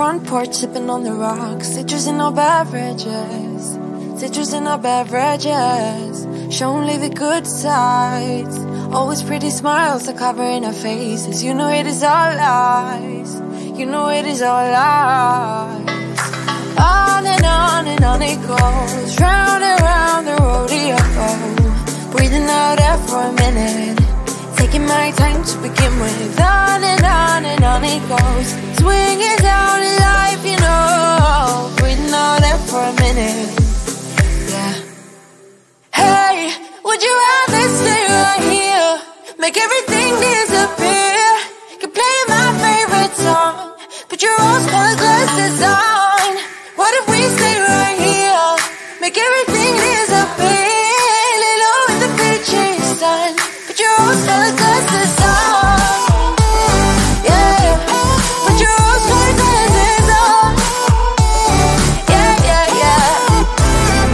front porch sipping on the rocks. Citrus in our beverages, citrus in our beverages. Show only the good sides. Always pretty smiles are covering our faces. You know it is all lies. You know it is all lies. On and on it goes, round and round the rodeo. Breathing out air for a minute, taking my time to begin with. On and on it goes, swinging down in life, you know. Breathing out air for a minute, yeah. Hey, would you rather stay right here, make everything disappear? Could play my favorite song, put your rose-colored glasses on. What if we stay right here, make everything disappear? Lay low in the beaching sun, put your rose-colored glasses on. Yeah, put your rose-colored glasses on. Yeah.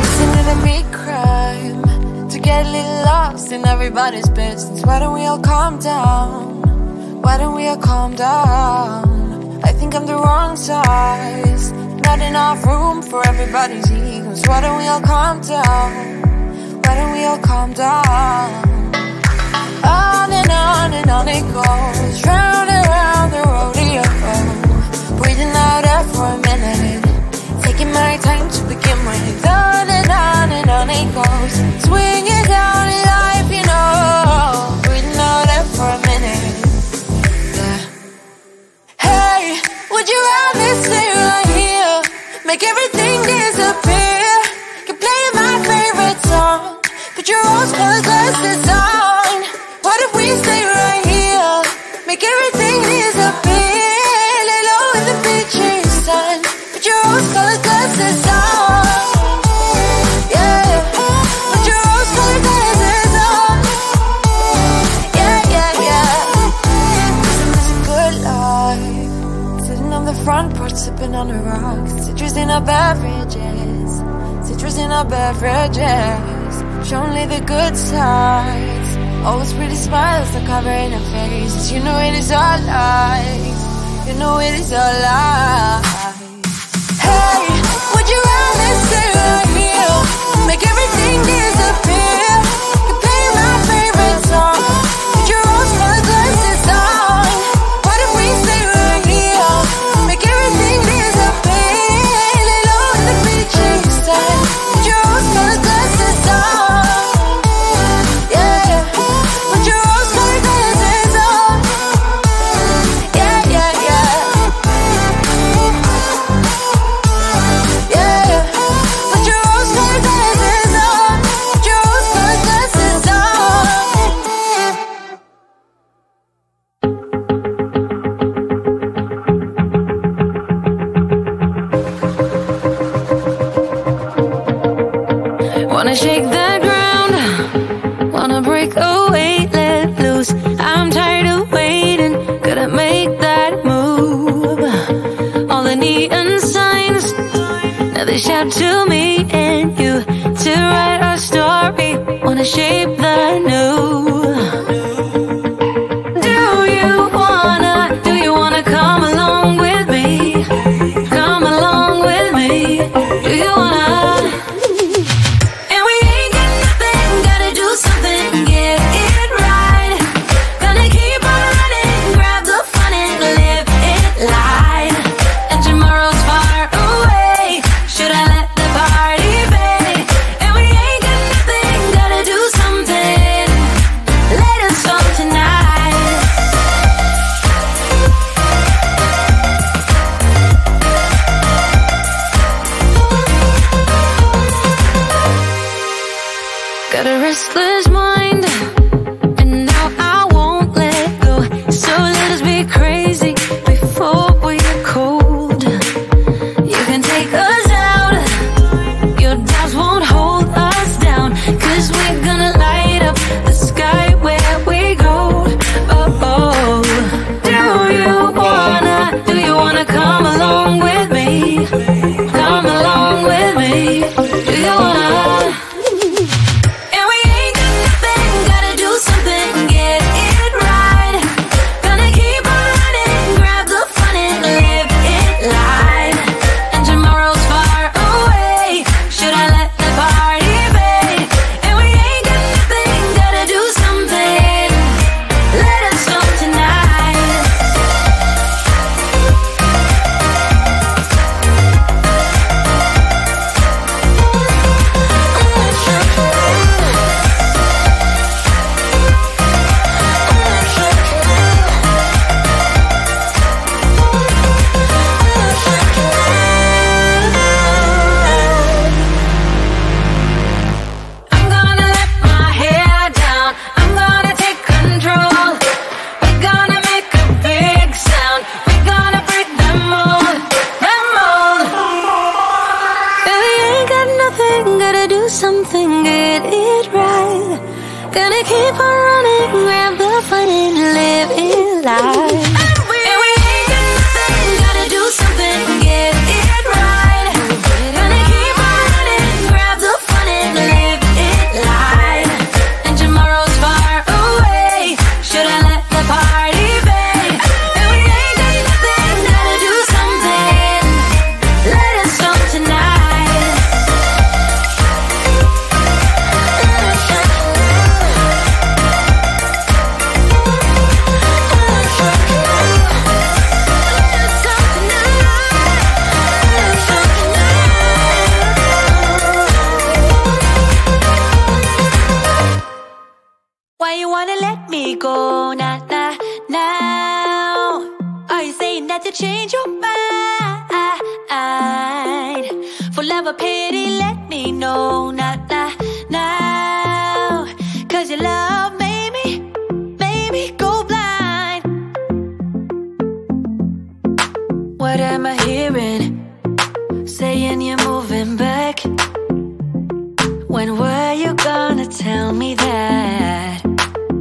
Isn't it a big crime to get a little lost in everybody's business? Why don't we all calm down? Why don't we all calm down? I think I'm the wrong size, not enough room for everybody's egos. Why don't we all calm down? Why don't we all calm down? On and on it goes, round and round the rodeo. Breathing out air for a minute, taking my time to begin with. On and on it goes, swinging down in life, you know. Breathing out air for a minute, yeah. Hey, would you rather stay right here, make everything disappear? Could play my favorite song, put your rose-colored glasses on. What if we stay right here, make everything disappear? Lay low in the beaching sun, put your rose-colored glasses on. Yeah, put your rose-colored glasses on. Yeah. Isn't this a good life? Sitting on the front porch sipping on the rocks. Citrus in our beverages, citrus in our beverages. Show only the good sides. Always pretty smiles are covering our faces. You know it is all lies. You know it is all lies. Hey, would you rather stay right here, make everything disappear? You play my favorite song, put your rose-colored glasses on. What if we stay right here, make everything disappear? Lay low in the beaching sun, put your rose-colored glasses on. Yeah, put your rose-colored glasses on. Yeah. Yeah, put your rose-colored glasses on. Put your rose-colored glasses on. Wanna shake the ground, wanna break away, let loose. I'm tired of waiting, gotta make that move. All the neon signs, now they shout to me and you to write our story. Wanna shape the new. Do you wanna come along with me? Come along with me. Do you wanna? And we ain't got nothing, gotta do something, get it right. Gonna keep on running, grab the fun and live it light. And tomorrow's far away, should I let the party fade? And we ain't got nothing, gotta do something, let us on tonight. Got a restless mind, and now I won't let go. So let us be crazy before we get cold. You can take us out, your doubts won't hold us down. 'Cause we're gonna light up the sky where we go. Oh. Do you wanna come along with me? Come along with me. Do you wanna? And we ain't got nothing, do something, get it right. Gonna keep on running, grab the fun and live it life. And we ain't got nothing, gotta do something, get it right. Gonna keep on running, grab the fun and live it life. And tomorrow's far away, should I let the party fade? And we ain't got nothing, gotta do something, let us start tonight. Why you wanna let me go now? Are you saying that you change your mind? For love or pity, let me know now. Cause your love made me go blind. What am I hearing? Saying you're moving back. When were you gonna tell me that?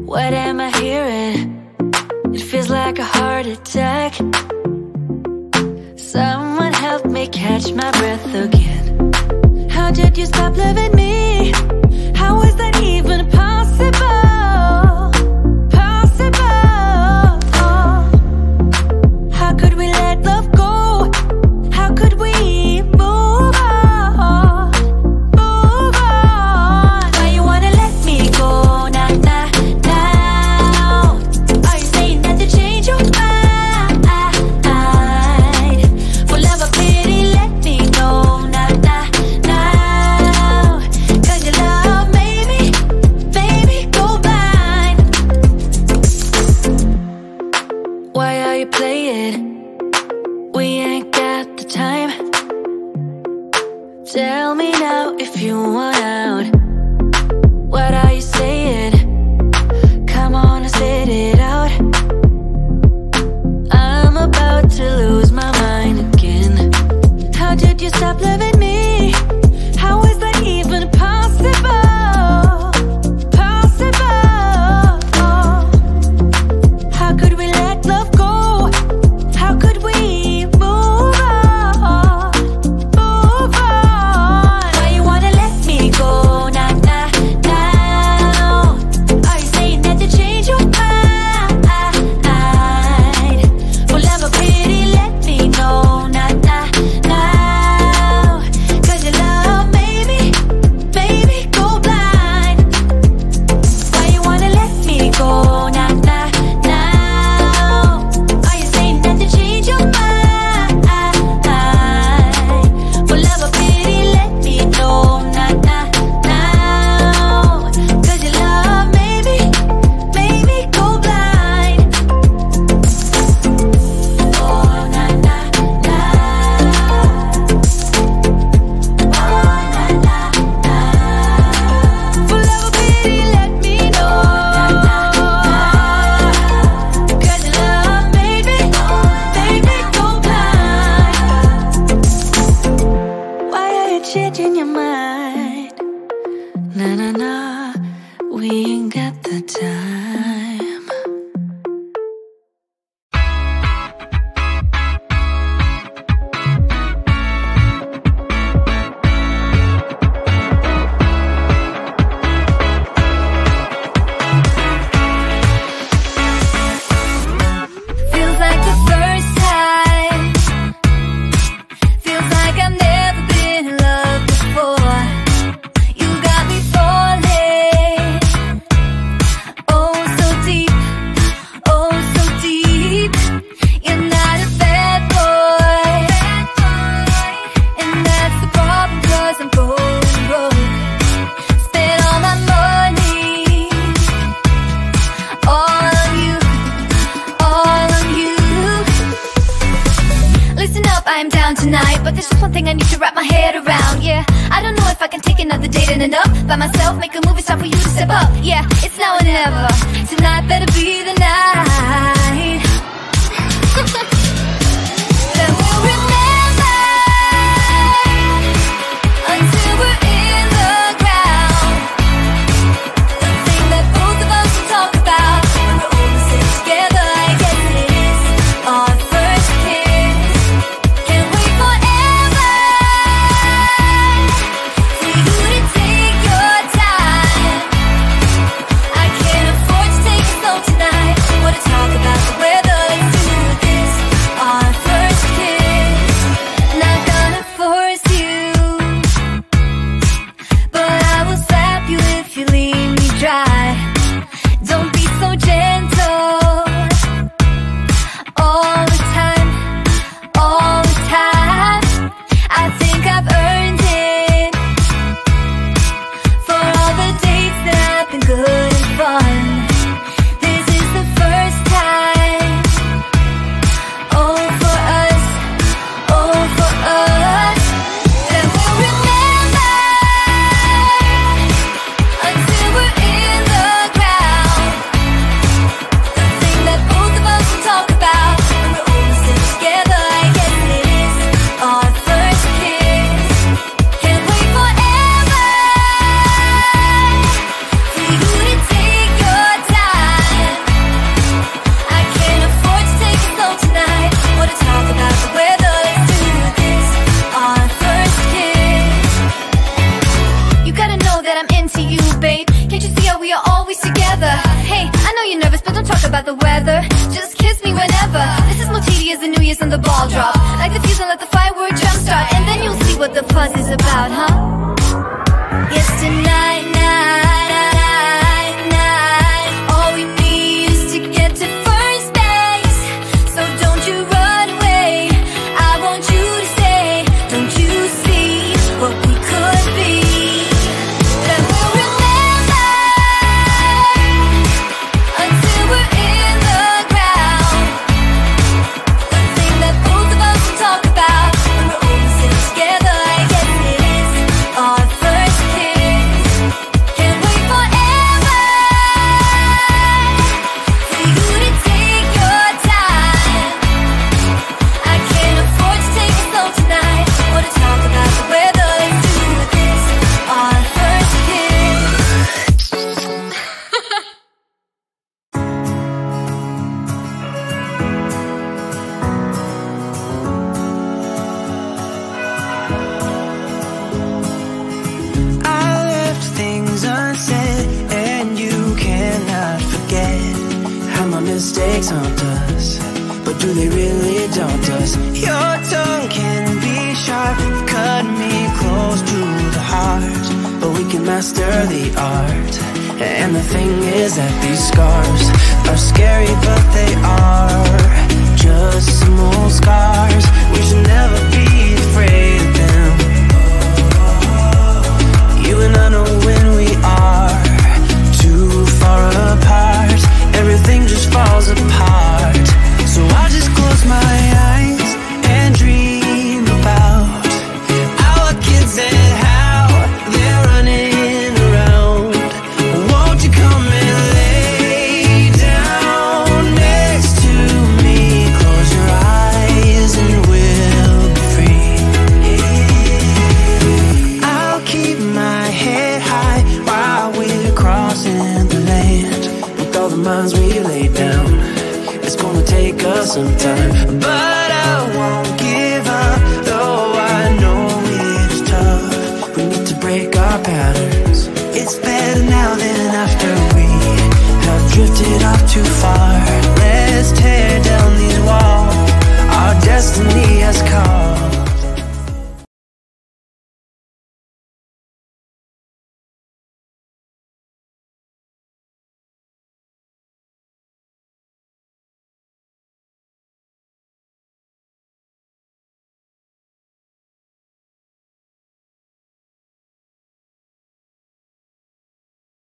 What am I hearing? It feels like a heart attack. Someone help me catch my breath again. How did you stop loving me? How is that even possible? Possible. How could we let love go? How could we move on? Move on. Why you wanna let me go now? Are you saying that you change your mind? For love or pity, let me know now. Cause your love made me go blind. Why are you playing? We ain't got the time. Tell me now if you want out. What are you saying? Come on and spit it out. I'm about to lose my mind again. How did you stop loving me? How is that even possible? Possible. How could we let love go? How could we move on? Move on. Why you wanna let me go now? Are you saying that you change your mind? For love or pity, let me know now. Cause your love made me go blind. Why you wanna let me go now? Are you saying that you change your mind? For love or pity, let me know now. Cause your love made me go blind. Oh, na na na. Oh, na na na. For love or pity, let me know. Cause your love made me go blind. Why are you changing your mind? Na. We ain't got the time. Feels like the first time. Feels like I've never been in love before. You got me falling. Oh, so deep. Oh, so deep. You're not a bad boy. And that's the problem, 'cause I'm going broke. Spent all my money. All on you. All on you. Listen up, I'm down tonight, but there's just one thing I need to wrap my head around. Yeah, I don't know if I can take another date and enough by myself, make a movie star for you to step up. Yeah, it's now or never. Tonight better be the night. That we'll remember until we're in the about the weather. Just kiss me whenever. This is more tedious than New Year's and the ball drop. Like the fuse and let the firework jumpstart, and then you'll see what the fuss is about, huh? Yes, tonight, night. All we need is to get to first base. So don't you run away. I want you to stay. Don't you see what we could be? Then we'll remember until we're in the ground. The thing that both of us talk about when we're all sitting together. Yes, it is our first kiss. Can't wait forever for you to take your time. I can't afford to take it slow tonight. Wanna talk about the weather. Let's do this. Our first kiss. I left things unsaid, and you cannot forget how my mistakes haunt us. But do they really daunt us? Your tongue can be sharp, cut me close to the heart. But we can master the art. And the thing is that these scars are scary, but they are just some old scars. We should never be afraid of them. You and I know when we are too far apart, everything just falls apart. So I just close my eyes and dream about our kids and how they're running around. Won't you come and lay down next to me? Close your eyes and we'll be free. I'll keep my head high while we're crossing the land. With all the minds we laid down, it's gonna take us some time, but